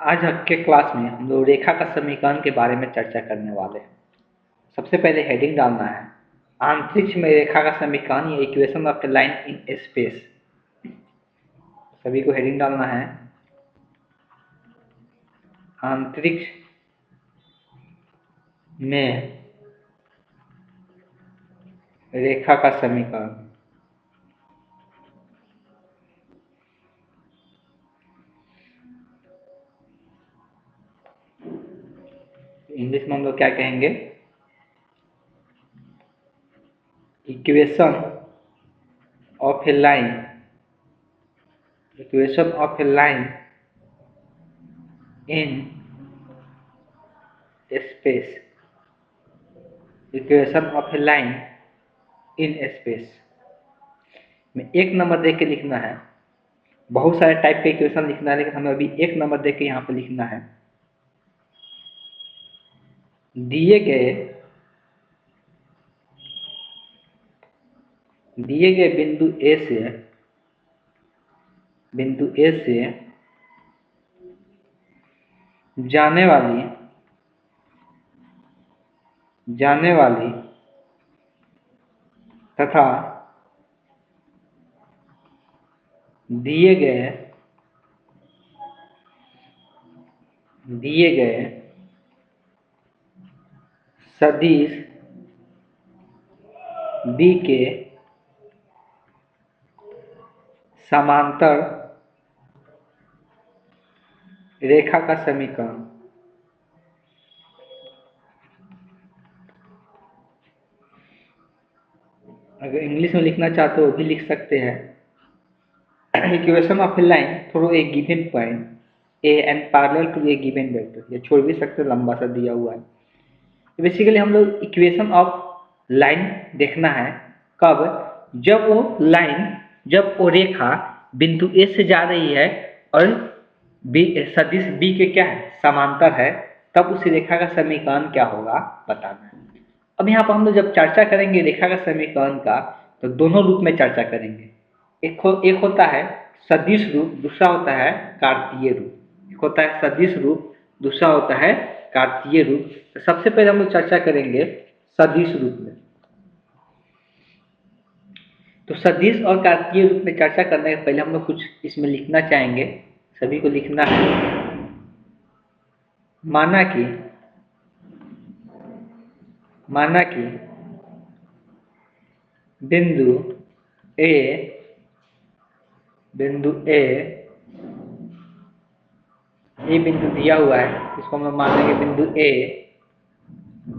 आज के क्लास में हम लोग रेखा का समीकरण के बारे में चर्चा करने वाले हैं। सबसे पहले हेडिंग डालना है अंतरिक्ष में रेखा का समीकरण या equation of the line in space. सभी को हेडिंग डालना है अंतरिक्ष में रेखा का समीकरण। इंग्लिश में हम लोग क्या कहेंगे? Equation of a line, equation of a line in space, equation of a line in space में एक नंबर दे के लिखना है। बहुत सारे टाइप के इक्वेशन लिखना है, लेकिन हमें अभी एक नंबर दे के यहाँ पे लिखना है। दिए गए बिंदु ए से जाने वाली तथा दिए गए सदिश बी के समांतर रेखा का समीकरण। अगर इंग्लिश में लिखना चाहते हो वो भी लिख सकते हैं। Equation of a line through a given point A and parallel to a given vector, ये छोड़ भी सकते हो, लंबा सा दिया हुआ है। तो बेसिकली हम लोग इक्वेशन ऑफ लाइन देखना है कब? जब वो रेखा बिंदु ए से जा रही है और सदिश बी के क्या है, समांतर है, तब उस रेखा का समीकरण क्या होगा बताना है। अब यहाँ पर हम लोग जब चर्चा करेंगे रेखा का समीकरण का, तो दोनों रूप में चर्चा करेंगे। एक होता है सदिश रूप, दूसरा होता है कार्तीय रूप। एक होता है सदिश रूप, दूसरा होता है कार्तीय रूप। तो सबसे पहले हम लोग चर्चा करेंगे सदिश रूप में। तो सदिश और कार्तीय रूप में चर्चा करने के पहले हम लोग कुछ इसमें लिखना चाहेंगे। सभी को लिखना है, माना कि बिंदु ए ये बिंदु दिया हुआ है, इसको हम लोग मान लेंगे बिंदु ए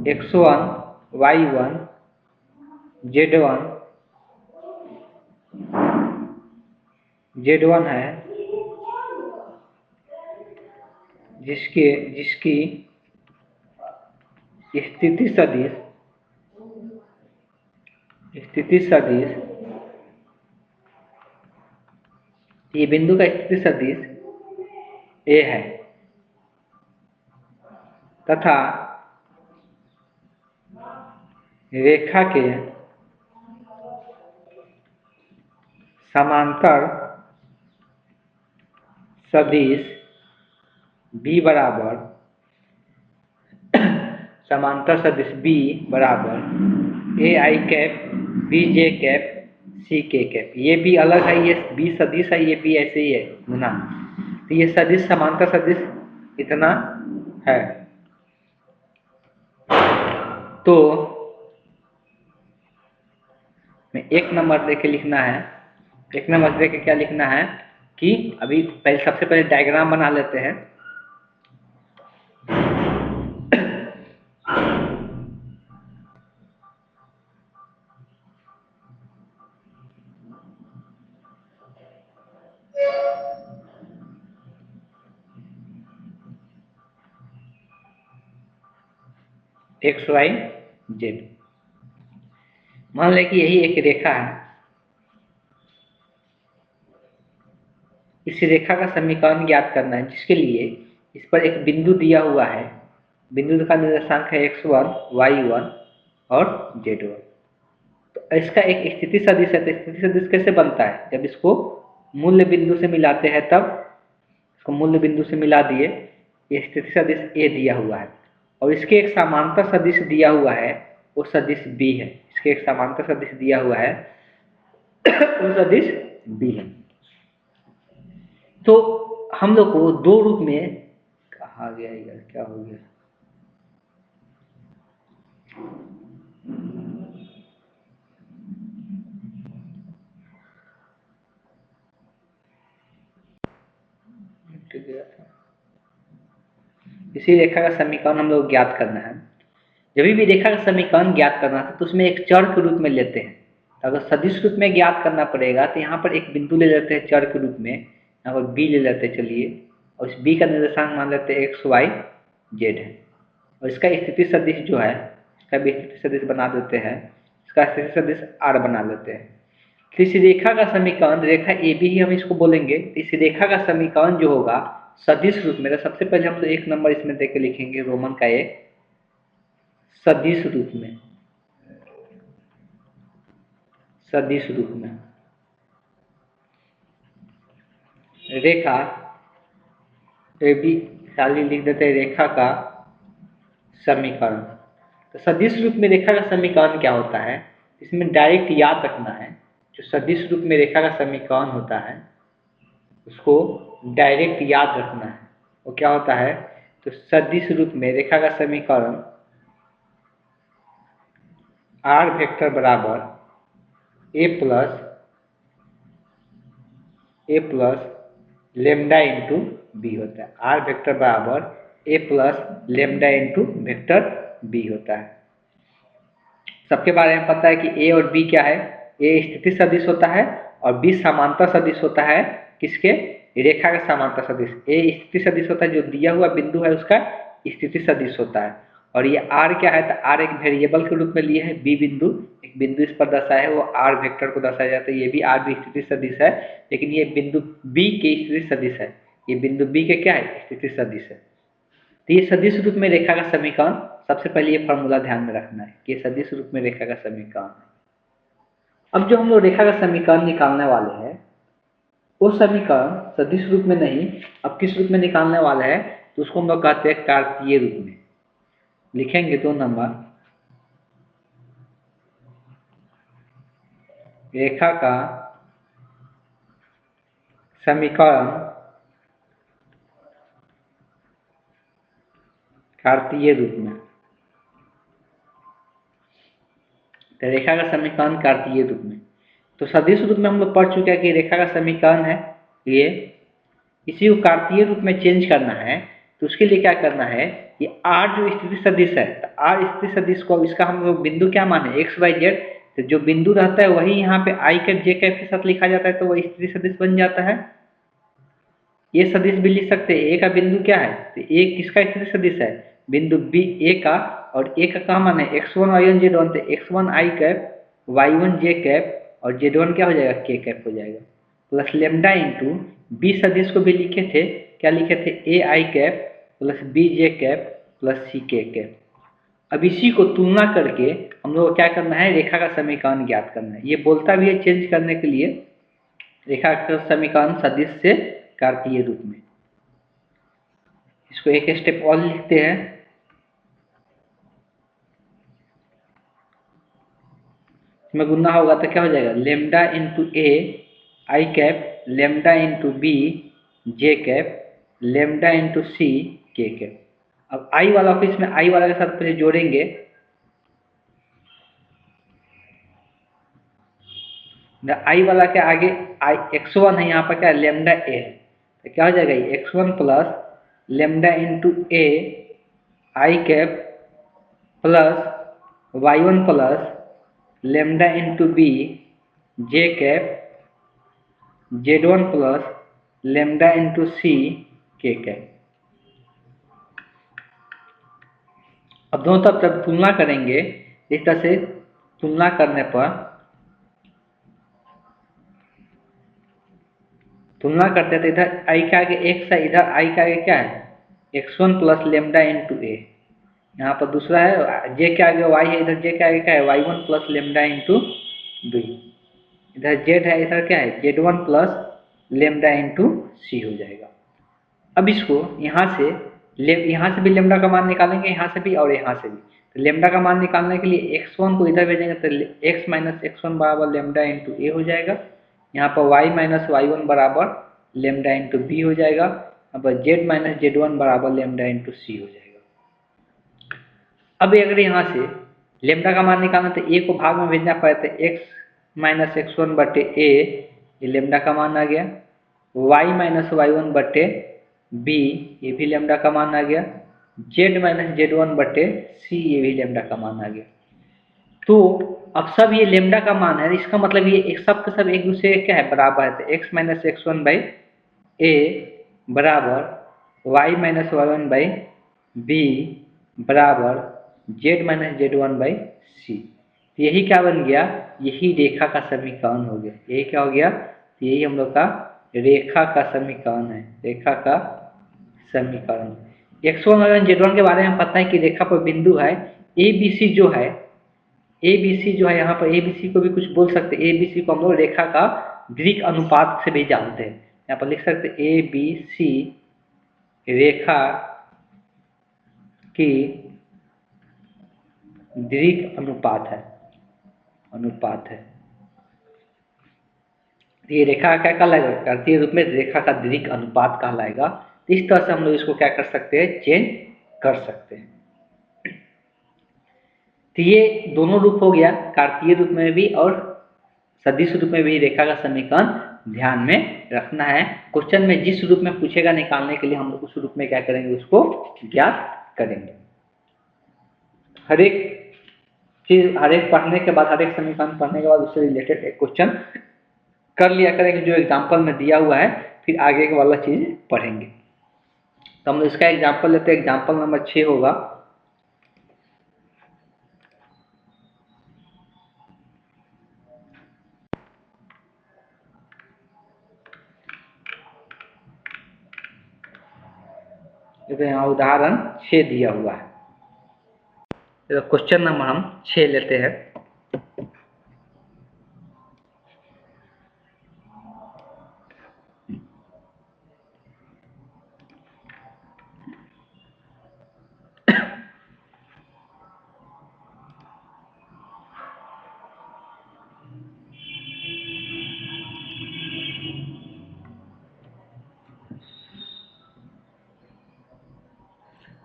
x1 y1 z1 है, जिसकी स्थिति सदिश ये बिंदु का स्थिति सदिश ए है तथा रेखा के समांतर सदिश बी बराबर A I cap B J cap C K cap. ये भी अलग है, ये बी सदिश है, ये भी ऐसे ही है गुना। तो ये सदिश समांतर सदिश इतना है। तो में एक नंबर दे के लिखना है। एक नंबर दे के क्या लिखना है कि अभी सबसे पहले डायग्राम बना लेते हैं। एक्स वाई जेड, मान लें कि यही एक रेखा है। इस रेखा का समीकरण ज्ञात करना है, जिसके लिए इस पर एक बिंदु दिया हुआ है। बिंदु का निर्देशांक है x1 y1 और z1। तो इसका एक स्थिति सदिश है। तो स्थिति सदिश कैसे बनता है? जब इसको मूल्य बिंदु से मिलाते हैं तब इसको मूल बिंदु से मिला दिए, ये स्थिति सदिश ए दिया हुआ है और इसके एक समांतर सदिश दिया हुआ है, वो सदिश बी है। इसके एक समांतर सदिश दिया हुआ है वो सदिश बी है। तो हम लोग को दो रूप में, कहा गया यार, क्या हो गया, इसी रेखा का समीकरण हम लोग ज्ञात करना है। जब भी रेखा का समीकरण ज्ञात करना है तो उसमें एक चर के रूप में लेते हैं। अगर सदिश रूप में ज्ञात करना पड़ेगा तो यहाँ पर एक बिंदु ले लेते हैं चर के रूप में, यहाँ पर बी ले लेते हैं चलिए, और इस बी का निर्देशांक मान लेते हैं एक्स वाई जेड है, और इसका स्थिति सदिश जो है, इसका भी स्थिति सदिश बना देते हैं, इसका स्थिति सदिश आर बना लेते हैं। तो इस रेखा का समीकरण, रेखा ए बी ही हम इसको बोलेंगे, तो इस रेखा का समीकरण जो होगा सदिश रूप में, तो सबसे पहले हम तो एक नंबर इसमें दे के लिखेंगे रोमन का एक, सदिश रूप में, सदिश रूप में रेखा ए बी, खाली लिख देते हैं रेखा का समीकरण। तो सदिश रूप में रेखा का समीकरण क्या होता है, इसमें डायरेक्ट याद रखना है। जो सदिश रूप में रेखा का समीकरण होता है उसको डायरेक्ट याद रखना है। वो क्या होता है, तो सदिश रूप में रेखा का समीकरण आर वेक्टर बराबर A plus lambda into B होता है। आर वेक्टर बराबर A plus lambda into vector B होता है। सबके बारे में पता है कि ए और बी क्या है, ए स्थिति सदिश होता है और बी समांतर सदिश होता है। किसके, रेखा का समांतर सदिश। ए स्थिति सदिश होता है, जो दिया हुआ बिंदु है उसका स्थिति सदिश होता है। और ये आर क्या है, तो आर एक वेरिएबल के रूप में लिए है, बी बिंदु, एक बिंदु इस पर दर्शाया है, वो आर वेक्टर को दर्शाया जाता है। ये भी आर भी स्थिति सदिश है, लेकिन ये बिंदु बी के स्थिति सदिश है। ये बिंदु बी के क्या है, स्थिति सदिश है। तो ये सदिश रूप में रेखा का समीकरण, सबसे पहले ये फॉर्मूला ध्यान में रखना है कि सदिश रूप में रेखा का समीकरण है। अब जो हम लोग रेखा का समीकरण निकालने वाले हैं वो समीकरण सदिश रूप में नहीं, अब किस रूप में निकालने वाले हैं, तो उसको हम लोग कहते हैं कार्तीय रूप में। लिखेंगे 2 नंबर, रेखा का समीकरण कार्तीय रूप में। तो रेखा का समीकरण कार्तीय रूप में, तो सदिश रूप में हम लोग पढ़ चुके हैं कि रेखा का समीकरण है ये, इसी को कार्तीय रूप में चेंज करना है। तो उसके लिए क्या करना है, ये आर जो स्थिति सदिश है, तो आर स्थिति सदिश को, इसका हम लोग बिंदु क्या माने, एक्स वाई जेड, तो जो बिंदु रहता है वही यहाँ पे आई कैप जे कैप के साथ लिखा जाता है, तो वह स्थिति सदिश बन जाता है। ये सदिश भी लिख सकते हैं, ए का बिंदु क्या है, तो ए किसका स्थिति सदिश है, बिंदु बी ए का, और ए का क्या मान है, x1 y1 z1, तो x1 I cap, y1 J cap, और z1 क्या हो जाएगा, के कैप हो जाएगा, प्लस लेमडा इंटू बी सदिश को भी लिखे थे, क्या लिखे थे, A I cap plus B J cap plus C K cap. अब इसी को तुलना करके हम लोग को क्या करना है, रेखा का समीकरण ज्ञात करना है। ये बोलता भी है चेंज करने के लिए, रेखा का समीकरण सदिश से कार्तीय रूप में। इसको एक स्टेप और लिखते हैं, इसमें गुना होगा तो क्या हो जाएगा, lambda into A I cap, lambda into B J cap, lambda into C K cap. अब आई वाला को इसमें आई वाला के साथ पहले जोड़ेंगे, आई वाला के आगे आई x1 है, यहाँ पर क्या लेमडा ए है, तो क्या हो जाएगा, x1 plus lambda into A I cap plus y1 plus lambda into B J cap z1 plus lambda into C K cap. अब दोनों तरफ जब तुलना करेंगे, इस तरह से तुलना करने पर, तुलना करते हैं तो इधर आई के आगे x है, इधर आई के आगे क्या है, x1 प्लस लेमडा इंटू ए, यहाँ पर दूसरा है जे के आगे y है, इधर जे के आगे क्या है, y1 plus lambda into b, इधर z है, इधर क्या है, z1 प्लस लेमडा इंटू सी हो जाएगा। अब इसको यहाँ से भी लेमडा का मान निकालेंगे, यहाँ से भी और यहाँ से भी। तो लेमडा का मान निकालने के लिए x1 को इधर भेजेंगे तो x माइनस x1 बराबर लेमडा इंटू ए हो जाएगा। यहाँ पर y माइनस y1 बराबर लेमडा इंटू बी हो जाएगा। यहाँ पर z माइनस z1 बराबर लेमडा इंटू सी हो जाएगा। अब अगर यहाँ से लेमडा का मान निकालना तो a को भाग में भेजना पड़ता है, x माइनस x1 बटे a, ये लेमडा का मान आ गया। y माइनस y1 बटे b, ये भी लेमडा का मान आ गया। z माइनस z1 बटे c, ये भी लेमडा का मान आ गया। तो अब सब ये लेमडा का मान है, इसका मतलब ये एक सब का सब एक दूसरे के क्या है, बराबर है। तो x minus x1 by a बराबर y minus y1 by b बराबर z minus z1 by c. यही क्या बन गया, यही रेखा का समीकरण हो गया। यही क्या हो गया, यही हम लोग का रेखा का समीकरण है, रेखा का समीकरण। x1 और z1 के बारे में पता है कि रेखा पर बिंदु है ABC जो है, ABC जो है, यहाँ पर ABC को भी कुछ बोल सकते हैं। ABC को हम लोग रेखा का दीर्घ अनुपात से भी जानते हैं। यहाँ पर लिख सकते हैं ABC रेखा की दीर्घ अनुपात है, ये रेखा क्या कहलाएगा, कार्तीय रूप में रेखा का दीर्घ अनुपात कहलाएगा। इस तरह से हम लोग इसको क्या कर सकते हैं, चेंज कर सकते हैं। तो ये दोनों रूप हो गया, कार्तीय रूप में भी और सदिश रूप में भी रेखा का समीकरण ध्यान में रखना है। क्वेश्चन में जिस रूप में पूछेगा निकालने के लिए हम लोग उस रूप में क्या करेंगे, उसको ज्ञात करेंगे। हर एक चीज, हर एक पढ़ने के बाद, हर एक समीकरण पढ़ने के बाद उससे रिलेटेड एक क्वेश्चन कर लिया करेंगे जो एग्जाम्पल में दिया हुआ है, फिर आगे वाला चीज पढ़ेंगे। तो हम इसका एग्जाम्पल लेते हैं। एग्जाम्पल नंबर 6 होगा, तो यहाँ उदाहरण 6 दिया हुआ है। तो क्वेश्चन नंबर हम 6 लेते हैं।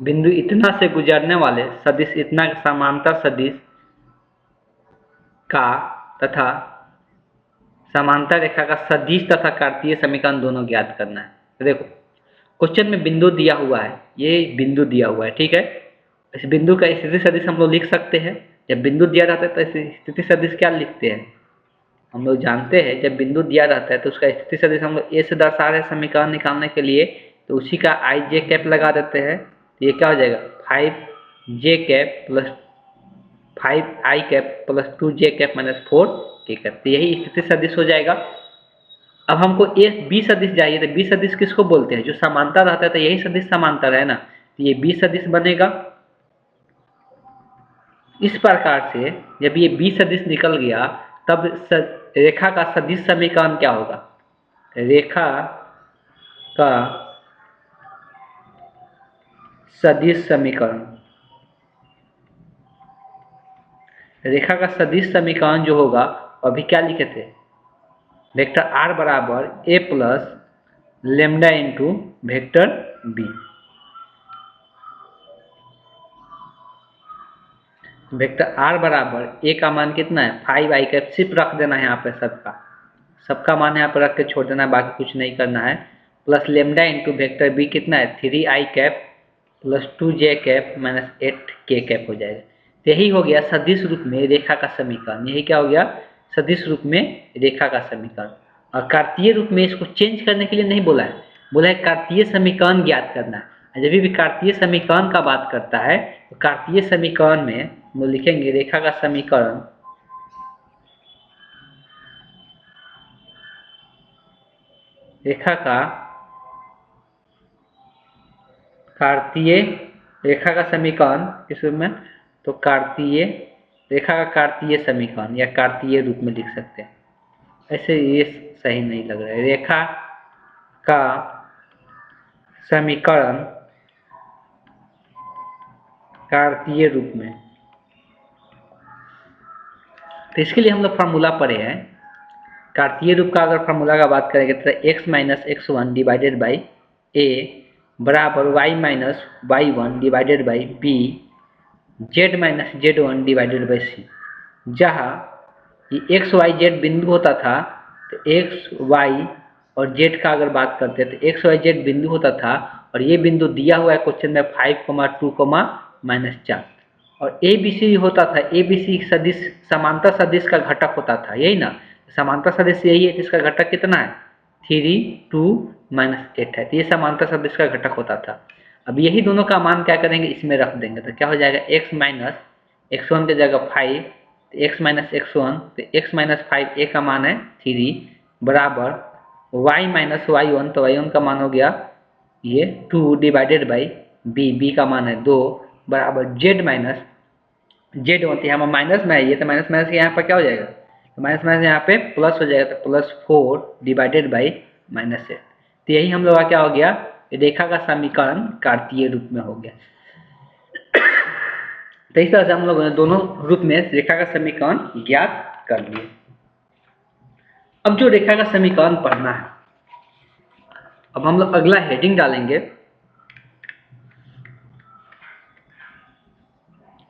बिंदु इतना से गुजरने वाले सदिश इतना समांतर सदिश का तथा समांतर रेखा का सदिश तथा कार्तीय समीकरण दोनों ज्ञात करना है। तो देखो क्वेश्चन में बिंदु दिया हुआ है, ये बिंदु दिया हुआ है, ठीक है। इस बिंदु का स्थिति सदिश हम लोग लिख सकते हैं। जब बिंदु दिया रहता है तो स्थिति सदिश क्या लिखते हैं, हम लोग जानते हैं जब बिंदु दिया रहता है तो उसका स्थिति सदिश हम लोग ए से दर्शा रहे समीकरण निकालने के लिए, तो उसी का आई जे कैप लगा देते हैं। तो ये क्या हो जाएगा, 5j cap plus 5i cap plus 2j cap minus 4k cap. तो यही स्थिति सदिश हो जाएगा। अब हमको ए बी सदिश चाहिए, तो बी सदिश किसको बोलते हैं, जो समांतर रहता है, तो यही सदिश समांतर है ना। तो ये बी सदिश बनेगा। इस प्रकार से जब ये बी सदिश निकल गया तब रेखा का सदिश समीकरण क्या होगा, रेखा का सदिश समीकरण, रेखा का सदिश समीकरण जो होगा अभी क्या लिखे थे, वेक्टर आर बराबर A plus lambda into vector B. Vector R बराबर ए का मान कितना है 5i कैप, सिर्फ रख देना है यहाँ पे, सबका मान यहाँ पर रख के छोड़ देना है, बाकी कुछ नहीं करना है। Plus lambda into vector b कितना है 3i cap plus 2j cap minus 8k cap हो जाएगा। तो यही हो गया सदिश रूप में रेखा का समीकरण। यही क्या हो गया, सदिश रूप में रेखा का समीकरण। और कार्तीय रूप में इसको चेंज करने के लिए नहीं बोला है, बोला है कार्तीय समीकरण ज्ञात करना है। जब भी कार्तीय समीकरण का बात करता है तो कार्तीय समीकरण में हम लिखेंगे रेखा का समीकरण, रेखा का कार्तीय, रेखा का समीकरण किस रूप में, तो कार्तीय, रेखा का कार्तीय समीकरण या कार्तीय रूप में लिख सकते हैं। ऐसे ये सही नहीं लग रहा है, रेखा का समीकरण कार्तीय रूप में। तो इसके लिए हम लोग फार्मूला पढ़े हैं। कार्तीय रूप का अगर फार्मूला का बात करेंगे तो x minus x1 divided by a बराबर y minus y1 divided by b z minus z1 divided by c। जहाँ ये x y z बिंदु होता था तो x y और z का अगर बात करते हैं तो x y z बिंदु होता था और ये बिंदु दिया हुआ है क्वेश्चन में 5, 2, -4 और ए बी सी होता था। ए बी सी सदिश समांतर सदिश का घटक होता था, यही ना। समांतर सदिश यही है जिसका घटक कितना है 3, 2, -8 है। तो ये समांतर सदिश का घटक होता था। अब यही दोनों का मान क्या करेंगे इसमें रख देंगे तो क्या हो जाएगा x माइनस x1 की जगह 5 तो x माइनस x1 तो x माइनस 5 a का मान है 3 बराबर y माइनस y1 तो y1 का मान हो गया ये 2 डिवाइडेड बाई b का मान है 2 बराबर z माइनस z1 तो यहाँ माइनस में है ये तो माइनस माइनस यहाँ पर क्या हो जाएगा तो माइनस माइनस यहाँ पे प्लस हो जाएगा तो +4 डिवाइडेड बाई -8। तो यही हम लोग का क्या हो गया रेखा का समीकरण कार्तीय रूप में हो गया। तो इस तरह से हम लोगों ने दोनों रूप में रेखा का समीकरण ज्ञात कर लिए। अब जो रेखा का समीकरण पढ़ना है, अब हम लोग अगला हेडिंग डालेंगे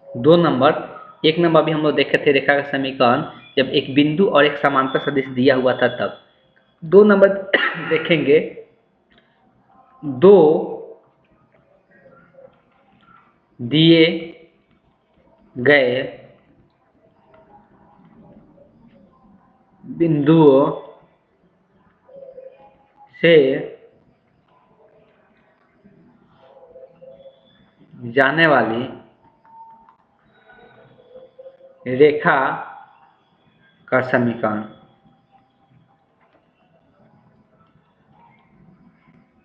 2 नंबर। 1 नंबर भी हम लोग देखे थे रेखा का समीकरण जब एक बिंदु और एक समांतर सदिश दिया हुआ था तब। 2 नंबर देखेंगे 2 दिए गए बिंदुओं से जाने वाली रेखा का समीकरण।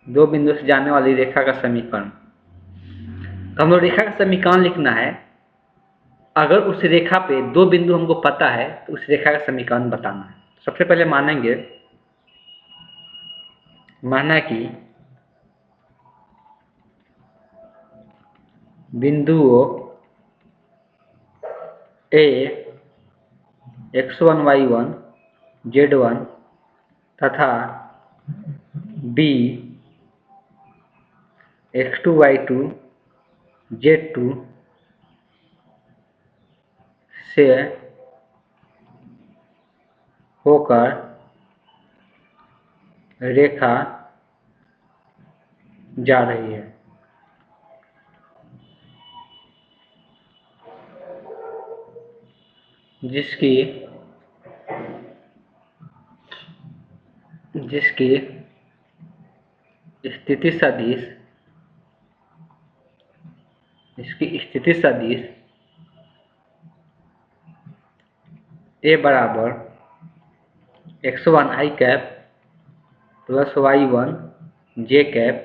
2 बिंदु से जाने वाली रेखा का समीकरण। तो हम लोग रेखा का समीकरण लिखना है। अगर उस रेखा पे 2 बिंदु हमको पता है तो उस रेखा का समीकरण बताना है। सबसे पहले माना कि बिंदुओं A x1 y1 z1 तथा B x2 y2 z2 से होकर रेखा जा रही है। जिसकी स्थिति सदिश A बराबर x1 i cap plus y1 j cap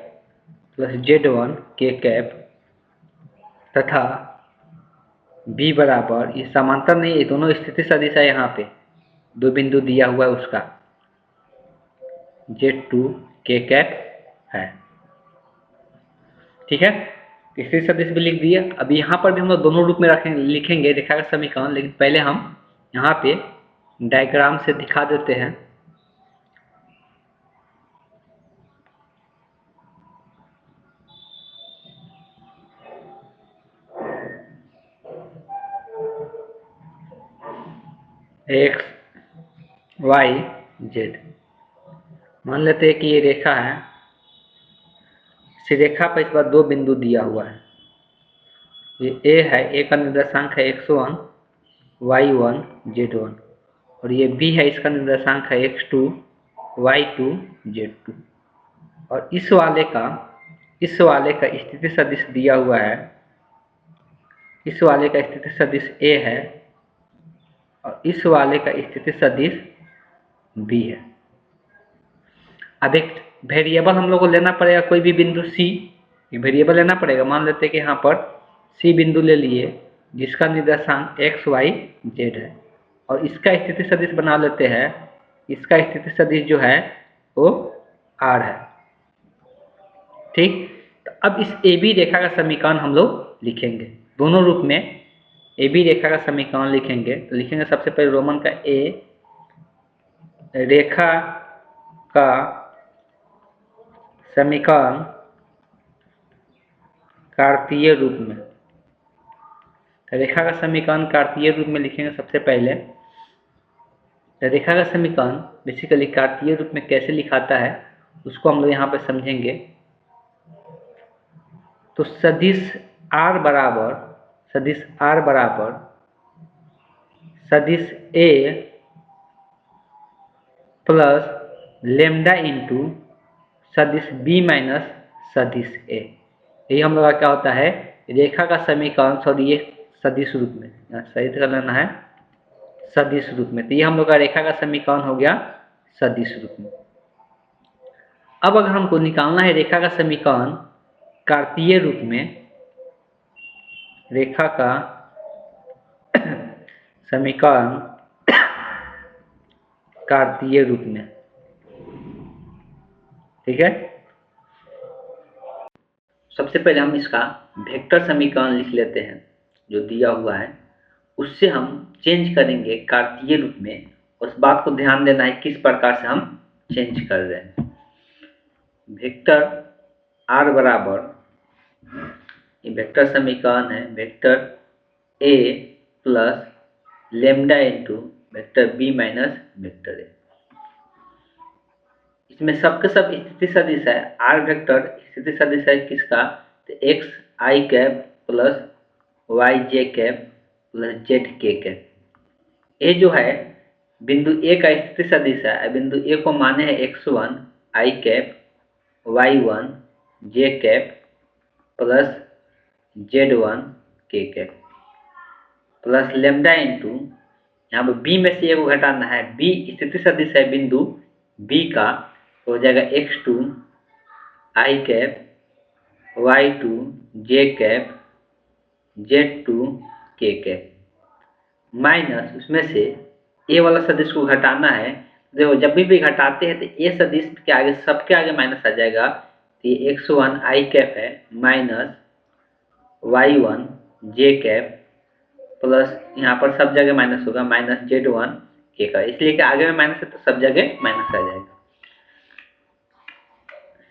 plus z1 k cap तथा B बराबर ये समांतर नहीं, ये दोनों स्थिति सदिश है। यहाँ पे 2 बिंदु दिया हुआ है उसका z2 k कैप है। ठीक है, स्थिति सदिश भी लिख दिया। अभी यहाँ पर भी हम लोग दोनों रूप में लिखेंगे रेखा का समीकरण, लेकिन पहले हम यहाँ पे डायग्राम से दिखा देते हैं। x y z मान लेते हैं कि ये रेखा है। इस रेखा पर इस बार 2 बिंदु दिया हुआ है। ये A है, A का निर्देशांक है x1 y1 z1 और ये B है, इसका निर्देशांक है x2 y2 z2 और इस वाले का स्थिति सदिश दिया हुआ है। इस वाले का स्थिति सदिश A है और इस वाले का स्थिति सदिश B है। अब एक वेरिएबल हम लोग को लेना पड़ेगा, कोई भी बिंदु C वेरिएबल लेना पड़ेगा। मान लेते हैं कि यहाँ पर C बिंदु ले लिए जिसका निर्देशांक x y z है और इसका स्थिति सदिश बना लेते हैं। इसका स्थिति सदिश जो है वो R है। ठीक। तो अब इस ए बी रेखा का समीकरण हम लोग लिखेंगे दोनों रूप में। ए बी रेखा का समीकरण लिखेंगे तो लिखेंगे सबसे पहले रोमन का ए रेखा का समीकरण कार्तीय रूप में। रेखा का समीकरण कार्तीय रूप में लिखेंगे सबसे पहले। रेखा का समीकरण बेसिकली कार्तीय रूप में कैसे लिखाता है उसको हम लोग यहाँ पे समझेंगे। तो सदिश R बराबर सदिश A प्लस लेमडा इंटू सदिश B माइनस सदिश A। यही हम लोग का क्या होता है रेखा का समीकरण। सॉरी ये सदिश रूप में, सही कर लेना है सदिश रूप में। तो ये हम लोग का रेखा का समीकरण हो गया सदिश रूप में। अब अगर हमको निकालना है रेखा का समीकरण कार्तीय रूप में, रेखा का समीकरण कार्तीय रूप में, ठीक है। सबसे पहले हम इसका वेक्टर समीकरण लिख लेते हैं जो दिया हुआ है, उससे हम चेंज करेंगे कार्तीय रूप में। उस बात को ध्यान देना है किस प्रकार से हम चेंज कर रहे हैं। वेक्टर R बराबर, ये वेक्टर समीकरण है, vector A plus lambda into vector B minus vector A। इसमें सबके सब स्थिति सदिश है। R वेक्टर स्थिति सदिश है किसका, तो एक्स आई कैप प्लस वाई जे कैप प्लस जेड के कैप। ये जो है बिंदु ए का स्थिति सदिश है। बिंदु ए को माने है x1 I cap y1 J cap plus z1 K cap plus lambda into, यहाँ पर बी में से एक को घटाना है। बी स्थिति सदिश है बिंदु बी का, तो हो जाएगा x2 आई कैप y2 जे कैप z2 के कैप माइनस उसमें से ए वाला सदिश को घटाना है। देखो जब भी घटाते हैं तो ए सदिश के आगे सबके आगे माइनस आ जाएगा। तो ये x1 आई कैप है minus y1 J cap plus यहाँ पर सब जगह माइनस होगा माइनस z1 के का, इसलिए कि आगे में माइनस है तो सब जगह माइनस आ जाएगा।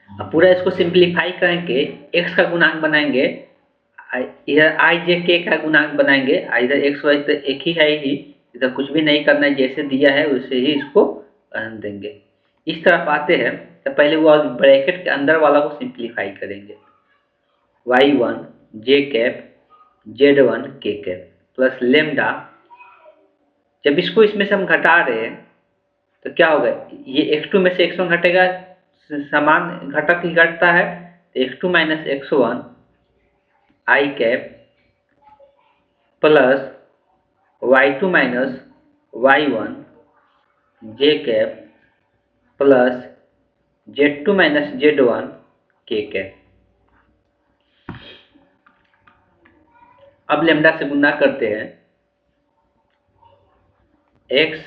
अब पूरा इसको सिंप्लीफाई करके x का गुणांक बनाएंगे, इधर आई जे के का गुणांक बनाएंगे। इधर एक्स वाई तो एक ही है ही, इधर कुछ भी नहीं करना है, जैसे दिया है वैसे ही इसको देंगे। इस तरफ आते हैं तो पहले वो ब्रैकेट के अंदर वाला को सिंप्लीफाई करेंगे। y1 J cap z1 K cap plus lambda. जब इसको इसमें से हम घटा रहे हैं तो क्या होगा, ये x2 में से x1 घटेगा, समान घटक ही घटता है। x2 minus x1 I cap plus y2 minus y1 J cap plus z2 minus z1 K cap. अब लेमडा से गुना करते हैं, x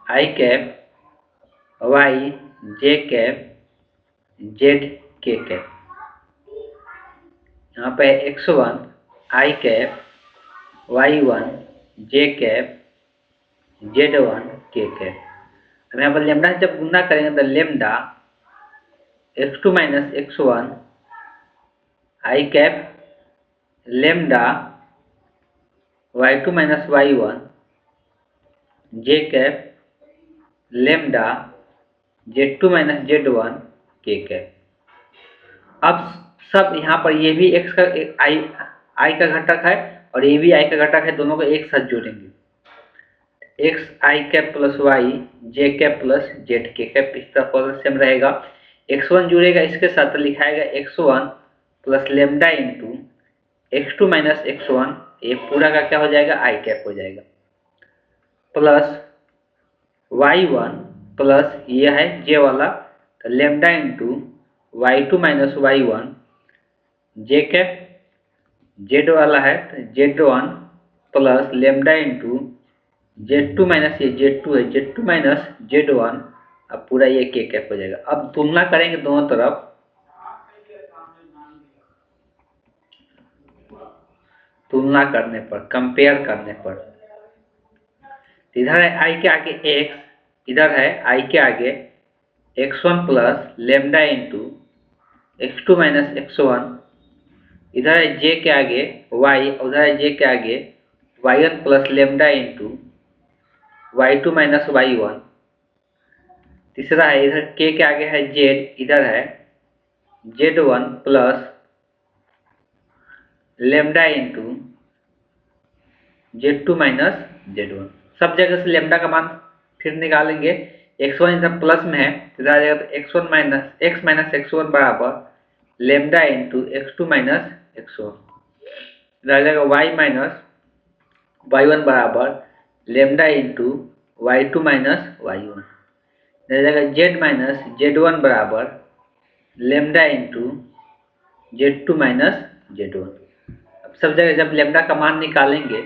आई कैप y जे कैप z के कैप। यहाँ पे x1 I cap y1 J cap z1 K cap. अब यहाँ पर लेमडा जब गुना करेंगे तो lambda x2 minus x1 I cap lambda y2 minus y1 J cap lambda z2 minus z1 K cap. अब सब यहाँ पर ये भी x का आई का घटक है और ये भी आई का घटक है, दोनों को एक साथ जोड़ेंगे। एक्स आई कैप प्लस वाई जे कैप प्लस जेड के कैप, इस तरह सेम रहेगा। x1 जुड़ेगा इसके साथ तो लिखाएगा x1 plus lambda into x2 minus x1, ये पूरा का क्या हो जाएगा आई कैप हो जाएगा, प्लस y1 प्लस ये है जे वाला तो lambda into y2 minus y1 J cap, Z वाला है तो z1 plus lambda into z2 minus ये z2 है z2 माइनस z1, अब पूरा ये के कैप हो जाएगा। अब तुलना करेंगे दोनों तरफ, तुलना करने पर, कंपेयर करने पर। इधर है आई के आगे x, इधर है आई के आगे x1 plus lambda into x2 minus x1, इधर है j के आगे y, उधर है j के आगे y1 plus lambda into y2 minus y1। तीसरा है इधर k के आगे है z, इधर है z1 plus lambda into z2 minus z1। सब जगह से लेमडा का मान फिर निकालेंगे। x1 इधर प्लस में है, इधर आ जाएगा तो x1 minus x minus x1 बराबर lambda into x2 minus x1। इधर आ जाएगा y माइनस y1 बराबर lambda into y2 minus y1। इधर आ जाएगा z माइनस z1 बराबर lambda into z2 minus z1। अब सब जगह जब लेमडा का मान निकालेंगे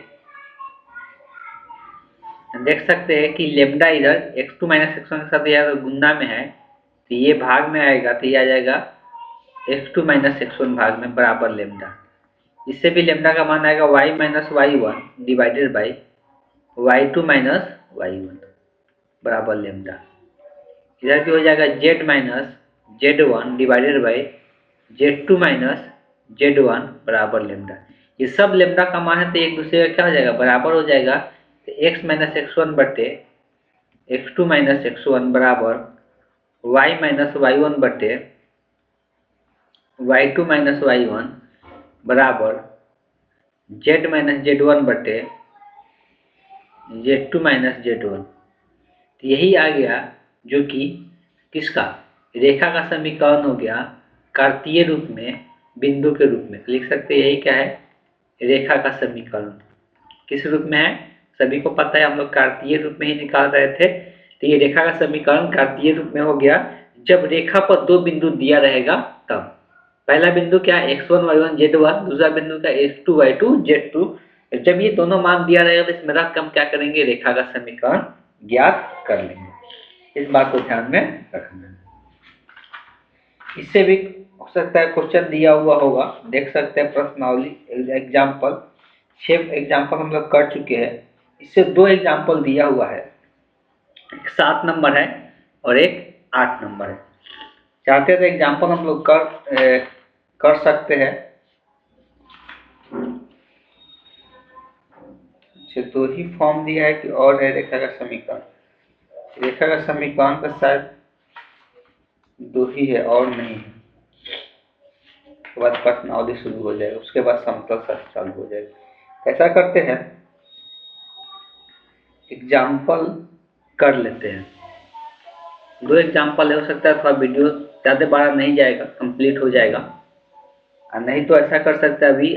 देख सकते हैं कि लेमडा इधर x2 माइनस x1 के साथ यह गुना में है, तो ये भाग में आएगा, तो ये आ जाएगा x2 माइनस x1 भाग में बराबर लेमडा। इससे भी लेमडा का मान आएगा y minus y1 divided by y2 minus y1 बराबर लेमडा। इधर भी हो जाएगा z minus z1 divided by z2 minus z1 बराबर लेमडा। ये सब लेमडा का मान है तो एक दूसरे का क्या हो जाएगा, बराबर हो जाएगा। तो x माइनस x1 बटे x2 माइनस x1 बराबर y माइनस y1 बटे y2 माइनस y1 बराबर z माइनस z1 बटे z2 माइनस z1। तो यही आ गया जो कि किसका, रेखा का समीकरण हो गया कार्तीय रूप में, बिंदु के रूप में। लिख सकते हैं यही क्या है, रेखा का समीकरण। किस रूप में है सभी को पता है, हम लोग कार्तीय रूप में ही निकाल रहे थे। तो ये रेखा का समीकरण कार्तीय रूप में हो गया जब रेखा पर दो बिंदु दिया रहेगा तब। पहला बिंदु क्या है x1 y1 z1, दूसरा बिंदु का x2 y2 z2। जब ये दोनों मान दिया रहेगा तो इसमें रख हम क्या करेंगे, रेखा का समीकरण ज्ञात कर लेंगे। इस बात को ध्यान में रखना। इससे भी हो सकता है क्वेश्चन दिया हुआ होगा, देख सकते हैं प्रश्नावली एग्जाम्पल। 6 एग्जाम्पल हम लोग कर चुके हैं, इससे 2 एग्जाम्पल दिया हुआ है, एक 7 नंबर है और एक 8 नंबर है। चाहते हैं तो एग्जाम्पल हम लोग कर सकते हैं। अच्छा 2 ही फॉर्म दिया है कि और है रेखा का समीकरण, रेखा का समीकरण का शायद 2 ही है और नहीं है। उसके बाद प्रश्नावली शुरू हो जाएगा, उसके बाद समतल शास्त्र चालू हो जाएगा। ऐसा करते हैं एग्जाम्पल कर लेते हैं, 2 एग्जाम्पल है, हो सकता है थोड़ा वीडियो ज़्यादा बड़ा नहीं जाएगा, कंप्लीट हो जाएगा। और नहीं तो ऐसा कर सकते हैं, अभी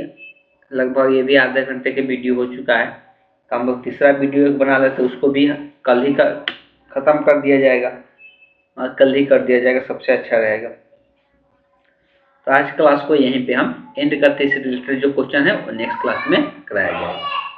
लगभग ये भी आधे घंटे के वीडियो हो चुका है, तो हम लोग तीसरा वीडियो बना लेते, उसको भी कल ही ख़त्म कर दिया जाएगा और कल ही कर दिया जाएगा, सबसे अच्छा रहेगा। तो आज क्लास को यहीं पे हम एंड करते हैं। इससे रिलेटेड जो क्वेश्चन है वो नेक्स्ट क्लास में कराया जाएगा।